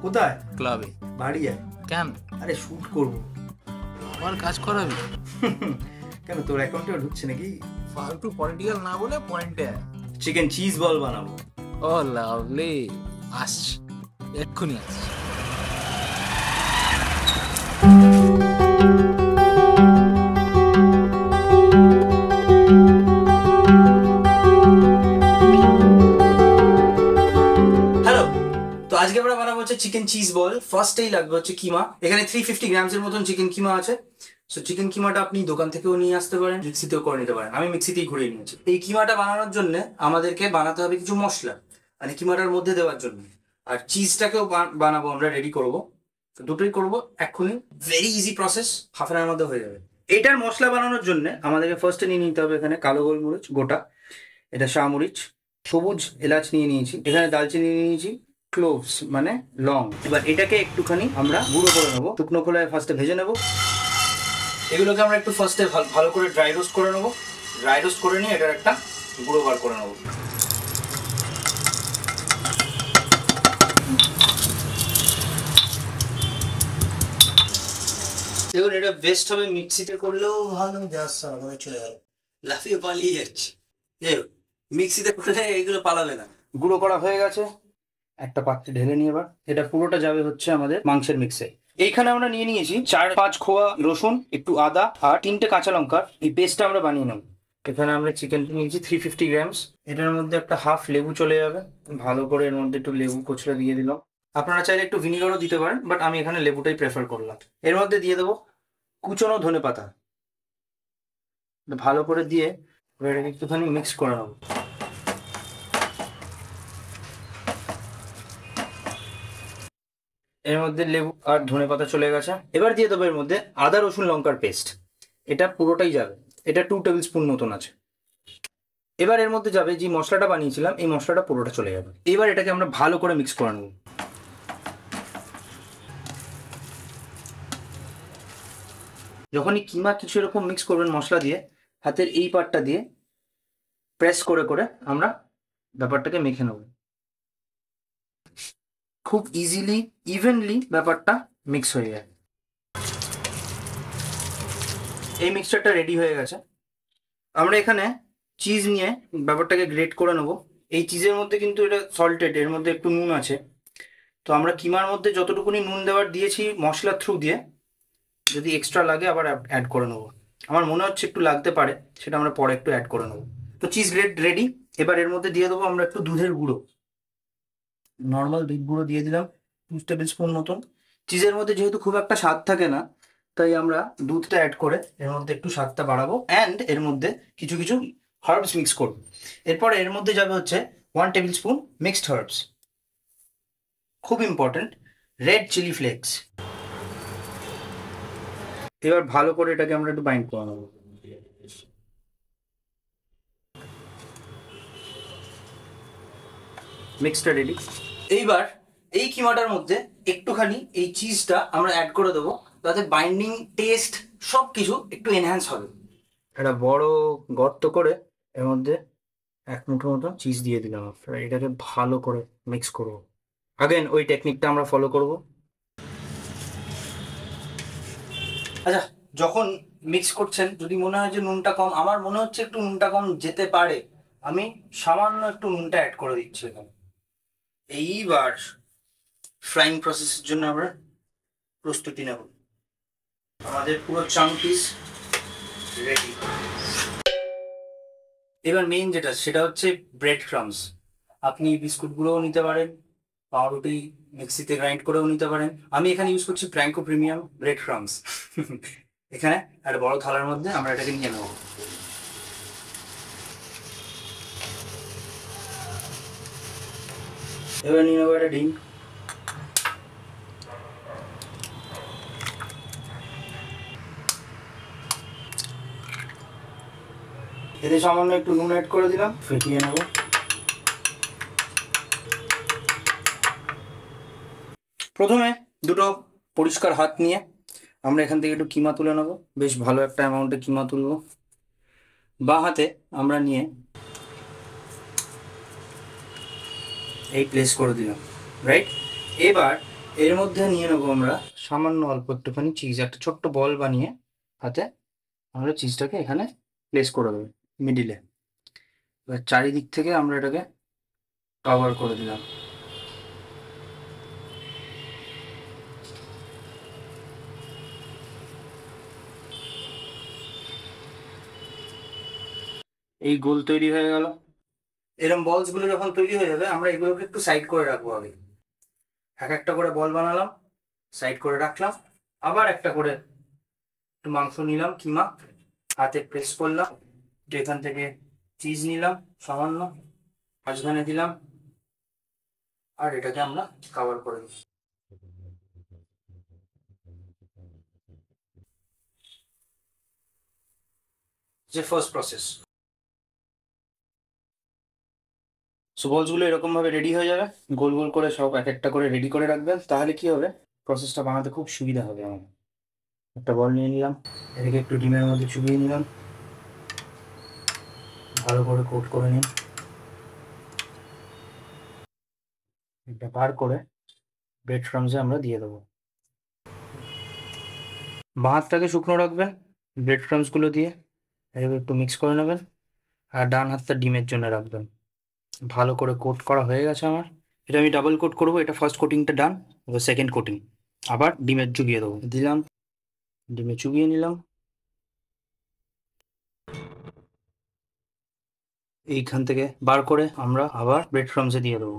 কোথায়? ক্লাবে। বাড়ি আয়। কেন? আরে শুট করব। আমার কাজ করাবি? কেন, তোর অ্যাকাউন্টে ঢুকছে নাকি? ফালতু পলিটিক্যাল না বলে পয়েন্টে আয়। চিকেন চিজ বল বানাবো। ও লাভলি, আসছি, এক্ষুনি আসছি। হ্যালো, তো আজকে আমরা বানাবো হচ্ছে চিকেন চিজ বল। ফার্স্টেই লাগবে হচ্ছে কিমা। এখানে 350 গ্রামসের মতন চিকেন কিমা আছে। সো চিকেন কিমাটা আপনি দোকান থেকেও নিয়ে আসতে পারেন, মিক্সিতেও করে নিতে পারেন। আমি মিক্সিতেই ঘুরিয়ে নিয়েছি। এই কিমাটা বানানোর জন্য আমাদেরকে বানাতে হবে কিছু মশলা, মানে কিমাটার মধ্যে দেওয়ার জন্য। আর চিজটাকেও বানাবো, আমরা রেডি করবো। তো দুটোই করবো এক্ষুনি। Very easy process, half an hour মধ্যে হয়ে যাবে। এটার মশলা বানানোর জন্য আমাদেরকে ফার্স্টে নিয়ে নিতে হবে এখানে কালো গোলমরিচ গোটা, এটা শাহমরিচ, সবুজ এলাচ নিয়ে নিয়েছি, এখানে দালচিনি নিয়ে নিয়েছি, ক্লোভস মানে লং। এবার এটাকে একটুখানি আমরা গুঁড়ো করে নেবো, শুকনো খোলায় ফার্স্টে ভেজে নেবো। এগুলোকে আমরা একটু ফার্স্টে ভালো করে ড্রাই রোস্ট করে নেবো। ড্রাই রোস্ট করে নিয়ে এটার একটা গুঁড়ো বার করে নেবো। দেখুন, এটা বেস্ট হবে মিক্সিতে করলেও ভালো, জাস্ট আমাদের চলে গেল, লাফিয়ে পালিয়ে যাচ্ছে। মিক্সিতে করলে এগুলো পালাবে না। গুঁড়ো করা হয়ে গেছে, একটা পাত্রে ঢেলে নিয়ে এবার এটা পুরোটা যাবে হচ্ছে আমাদের মাংসের মিক্সে। এইখানে আমরা নিয়ে নিয়েছি 4-5 খোয়া রসুন, একটু আদা আর 3টে কাঁচা লঙ্কা। এই পেস্টটা আমরা বানিয়ে নেব। এখানে আমরা চিকেন নিয়েছি 350 গ্রামস। এটার মধ্যে একটা হাফ লেবু চলে যাবে, ভালো করে এর মধ্যে একটু লেবু কোচড়া দিয়ে দিলাম। আপনারা চাইলে একটু ভিনিগারও দিতে পারেন, বাট আমি এখানে লেবুটাই প্রেফার করলাম। এর মধ্যে দিয়ে দেবো কুচনো ধনে পাতা, ভালো করে দিয়ে এটাকে একটুখানি মিক্স করে নেবো। এর মধ্যে লেবু আর ধনে পাতা চলে গেছে। এবার দিয়ে দেবো এর মধ্যে আদা রসুন লঙ্কার পেস্ট। এটা পুরোটাই যাবে, এটা 2 টেবিল স্পুন মতন আছে। এবার এর মধ্যে যাবে যে মশলাটা বানিয়েছিলাম, এই মশলাটা পুরোটা চলে যাবে। এবার এটাকে আমরা ভালো করে মিক্স করে নেব। যখনই কিমা কিছু এরকম মিক্স করবেন মশলা দিয়ে, হাতের এই পার্টটা দিয়ে প্রেস করে করে আমরা ব্যাপারটাকে মেখে নেব। খুব ইজিলি ইভেনলি ব্যাপারটা মিক্স হয়ে যায়। এই মিক্সচারটা রেডি হয়ে গেছে। আমরা এখানে চিজ নিয়ে ব্যাপারটাকে গ্রেট করে নেব। এই চিজের মধ্যে কিন্তু এটা সল্টেড, এর মধ্যে একটু নুন আছে। তো আমরা কিমার মধ্যে যতটুকুনি নুন দেওয়ার দিয়েছি মশলার থ্রু দিয়ে, যদি এক্সট্রা লাগে আবার অ্যাড করে নেবো। আমার মনে হচ্ছে একটু লাগতে পারে, সেটা আমরা পরে একটু অ্যাড করে নেবো। তো চিজ গ্রেট রেডি। এবার এর মধ্যে দিয়ে দেবো আমরা একটু দুধের গুঁড়ো, নর্মাল দুধ গুঁড়ো দিয়ে দিলাম 2 টেবিল স্পুন মতন। চিজের মধ্যে যেহেতু খুব একটা স্বাদ থাকে না, তাই আমরা দুধটা অ্যাড করে এর মধ্যে একটু স্বাদটা বাড়াবো। অ্যান্ড এর মধ্যে কিছু কিছু হার্বস মিক্স করব। এরপর এর মধ্যে যাবে হচ্ছে 1 টেবিল স্পুন মিক্সড হার্বস, খুব ইম্পর্টেন্ট, রেড চিলি ফ্লেক্স। এবার ভালো করে এটাকে আমরা একটু বাইন্ড করে নেবো। মিক্সটা রেডি। এইবার এই কিমাটার মধ্যে একটুখানি এই চিজটা আমরা অ্যাড করে দেবো, যাতে বাইন্ডিং টেস্ট সব কিছু একটু এনহ্যান্স হবে। একটা বড় গর্ত করে এর মধ্যে 1 মুঠো মতো চিজ দিয়ে দিলাম। এটাকে ভালো করে মিক্স করবো। আগেন ওই টেকনিকটা আমরা ফলো করব। আচ্ছা, যখন মিক্স করছেন যদি মনে হয় যে নুনটা কম, আমার মনে হচ্ছে একটু নুনটা কম যেতে পারে, আমি সামান্য একটু নুনটা অ্যাড করে দিচ্ছি এখানে। এইবার ফ্রাইং প্রসেসের জন্য আমরা প্রস্তুতি নেব। আমাদের পুরো চাং পিস রেডি। এবার মেইন যেটা, সেটা হচ্ছে ব্রেড ক্রামস। আপনি বিস্কুটগুলোও নিতে পারেন, পাউরুটি মিক্সিতে গ্রাইন্ড করেও নিতে পারেন। আমি এখানে ইউজ করছি প্র্যাঙ্কো প্রিমিয়াম ব্রেড ক্রামস। এখানে একটা বড় থালার মধ্যে আমরা এটাকে নিয়ে নেব। এবার নিয়ে নেবো একটা ডিম। এতে সামান্য একটু নুন অ্যাড করে দিলাম, ফেটিয়ে নেব। প্রথমে দুটো পরিষ্কার হাত নিয়ে আমরা এখান থেকে একটু কিমা তুলে নেব। বেশ ভালো একটা অ্যামাউন্টে কিমা তুলব। বাঁ হাতে আমরা নিয়ে এই প্লেস করে দিলাম, রাইট। এবার এর মধ্যে নিয়ে নেবো আমরা সামান্য অল্প একটুখানি চিজ, একটা ছোট্ট বল বানিয়ে হাতে আমরা চিজটাকে এখানে প্লেস করে দেবো মিডিলে। এবার চারিদিক থেকে আমরা এটাকে কভার করে দিলাম। এই গোল তৈরি হয়ে গেল। এরকম বলস গুলো যখন তৈরি হয়ে যাবে আমরা এগুলোকে একটু সাইড করে রাখবো আগে। এক একটা করে বল বানালাম, সাইড করে রাখলাম, আবার একটা করে একটু মাংস নিলাম, কিমা হাতে প্রেস করলাম, এখান থেকে চিজ নিলাম সামান্য, মাঝখানে দিলাম, আর এটাকে আমরা কভার করে দিই। যে ফার্স্ট প্রসেস। সো বলসগুলো এরকম ভাবে রেডি হয়ে যাবে, গোল গোল করে সব এক একটা করে রেডি করে রাখবেন, তাহলে কি হবে প্রসেসটা বানাতে খুব সুবিধা হবে আমাদের। একটা বল নিয়ে নিলাম, এটাকে একটু ডিমের মধ্যে চুবিয়ে নিলাম, ভালো করে কোট করে নিন, এটা বার করে ব্রেড ক্রামসে আমরা দিয়ে দেবো। বাঁ হাতটাকে শুকনো রাখবেন ব্রেড ক্রামসগুলো দিয়ে, এটাকে একটু মিক্স করে নেবেন, আর ডান হাতটা ডিমের জন্য রাখবেন। ভালো করে কোট করা হয়ে গেছে আমার, এটা আমি ডাবল কোট করবো, এটা ফার্স্ট কোটিংটা ডান, এবার সেকেন্ড কোটিং আবার ডিমের চুবিয়ে দেবো, দিলাম, ডিমে চুবিয়ে নিলাম, এইখান থেকে বার করে আমরা আবার ব্রেড ক্রামসে দিয়ে দেবো।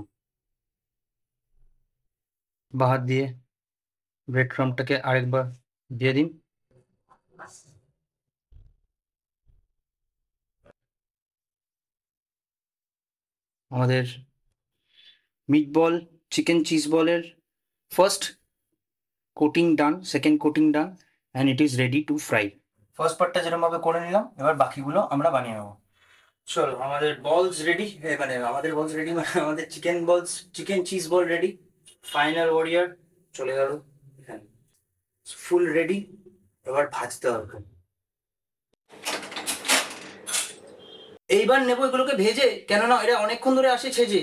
বাঁ হাত দিয়ে ব্রেড ক্রামটাকে আরেকবার দিয়ে দিন, আমাদের মিট বল চিকেন চিজ বলের first coating done, second coating done, and it is ready to fry. First পার্টটা যেরকমভাবে করে নিলাম, এবার বাকিগুলো আমরা বানিয়ে নেবো। চলো, আমাদের বলস রেডি, মানে আমাদের বলস রেডি মানে আমাদের চিকেন বলস, chicken cheese ball ready. Final warrior চলে গেল এখানে, ফুল রেডি। এবার ভাজতে হবে। এইবার নেবো এগুলোকে ভেজে, কেননা এটা অনেকক্ষণ ধরে আসে ছেজে।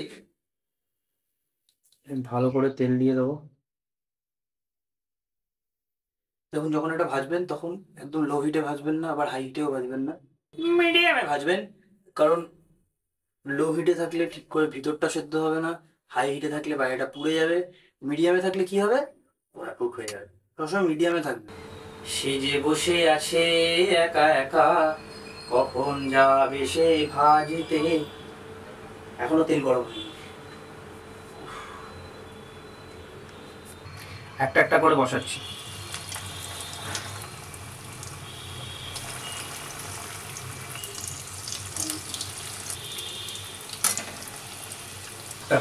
ভালো করে তেল দিয়ে দেবো। দেখুন, যখন এটা ভাজবেন তখন একদম লো হিটে ভাজবেন না, আবার হাই হিটেও ভাজবেন না, মিডিয়ামে ভাজবেন। কারণ লো হিটে থাকলে ঠিক করে ভিতরটা সেদ্ধ হবে না, হাই হিটে থাকলে বাইরেটা পুড়ে যাবে, মিডিয়ামে থাকলে কি হবে, ওরা কুক হয়ে যাবে। সবসময় মিডিয়ামে থাকবে। সেজে বসে আছে একা একা, কখন যাবে সে ভাজিতে। এখনো তেল গরম হয়নি। একটা একটা করে বসাচ্ছি।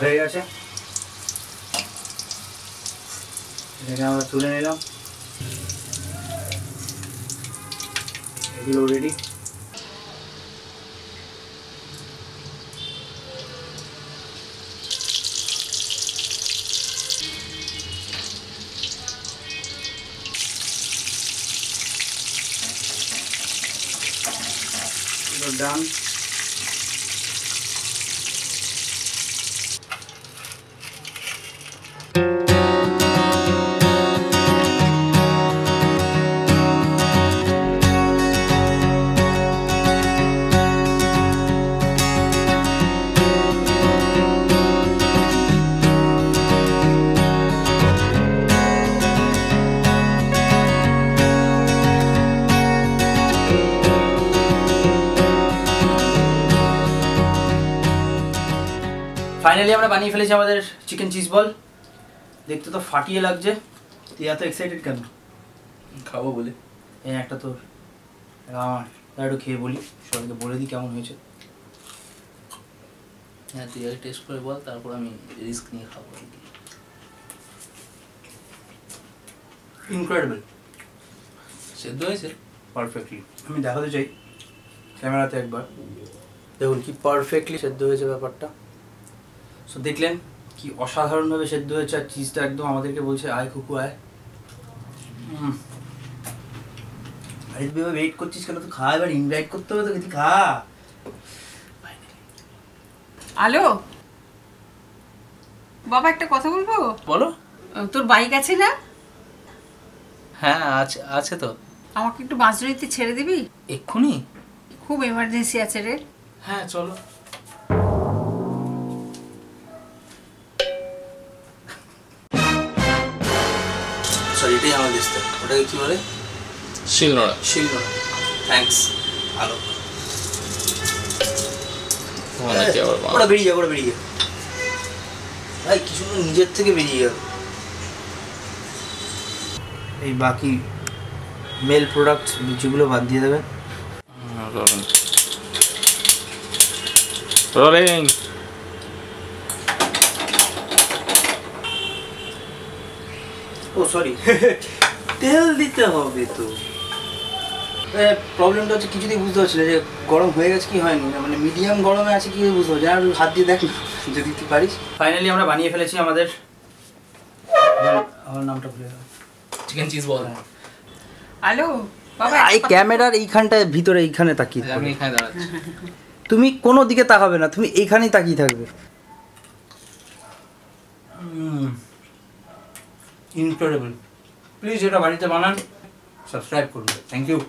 হয়ে গেছে, এটাকে আমরা তুলে নিলাম, এগুলো রেডি। ডান। ফাইনালি আমরা বানিয়ে ফেলেছি আমাদের চিকেন চিজ বল। দেখতে তো ফাটিয়ে লাগছে। তুই এত এক্সাইটেড কেন? খাবো বলে। এই একটা তোর, আমার একটু খেয়ে বলি, সবাইকে বলে দিই কেমন হয়েছে। হ্যাঁ, তুই আগে টেস্ট করে বল, তারপর আমি রিস্ক নিয়ে খাবো। ইনক্রেডিবল, সেদ্ধ হয়েছে পারফেক্টলি। আমি দেখাতে চাই ক্যামেরাতে একবার, দেখুন কি পারফেক্টলি সেদ্ধ হয়েছে ব্যাপারটা। সো দেখলেন কি অসাধারণভাবে সেদ্ধ হয়েছে, আর চিজটা একদম আমাদেরকে বলছে আয় কুকু আয়। আরে তুই ওয়েট করছিস কেন? তুই খা, এবার ইনভাইট করতে হবে তোকে, তুই খা। আলো বাবা, একটা কথা বলবো। বলো। তোর বাইক আছে না? হ্যাঁ আছে আছে তো। আমাকে একটু বাঁশদ্রোণীতে ছেড়ে দিবি? এক্ষুনি? খুব এমার্জেন্সি আছে রে। হ্যাঁ চলো। সরি, এটাই আমার লিস্টে। ওটাকে কি বলে? শিলনোড়া। শিলনোড়া। থ্যাঙ্কস। ভালো। অনেকে আবার ওটা বেরিয়ে যাবে, ওটা বেরিয়ে যাবে ভাই, কিছু নিজের থেকে বেরিয়ে যাবে। এই বাকি মেল প্রোডাক্ট যেগুলো বাদ দিয়ে দেবেন। রোলিং। ও সরি, তেল দিতে হবে তো। প্রবলেমটা হচ্ছে কিছুতেই বুঝতে পারছি না যে গরম হয়ে গেছে কি হয়নি, মানে মিডিয়াম গরমে আছে কি বুঝতে পারছি। আর হাত দিয়ে দেখ না যদি তুই পারিস। ফাইনালি আমরা বানিয়ে ফেলেছি আমাদের, আমার নামটা ভুলে গেলাম, চিকেন চিজ বল। হ্যালো বাবা, এই ক্যামেরার এইখানটায় ভিতরে এইখানে তাকিয়ে আমি এখানে দাঁড়াচ্ছি। তুমি কোনো দিকে তাকাবে না, তুমি এইখানেই তাকিয়ে থাকবে। ইনক্রেডিবল। প্লিজ এটা বাড়িতে বানান, সাবস্ক্রাইব করুন। Thank you.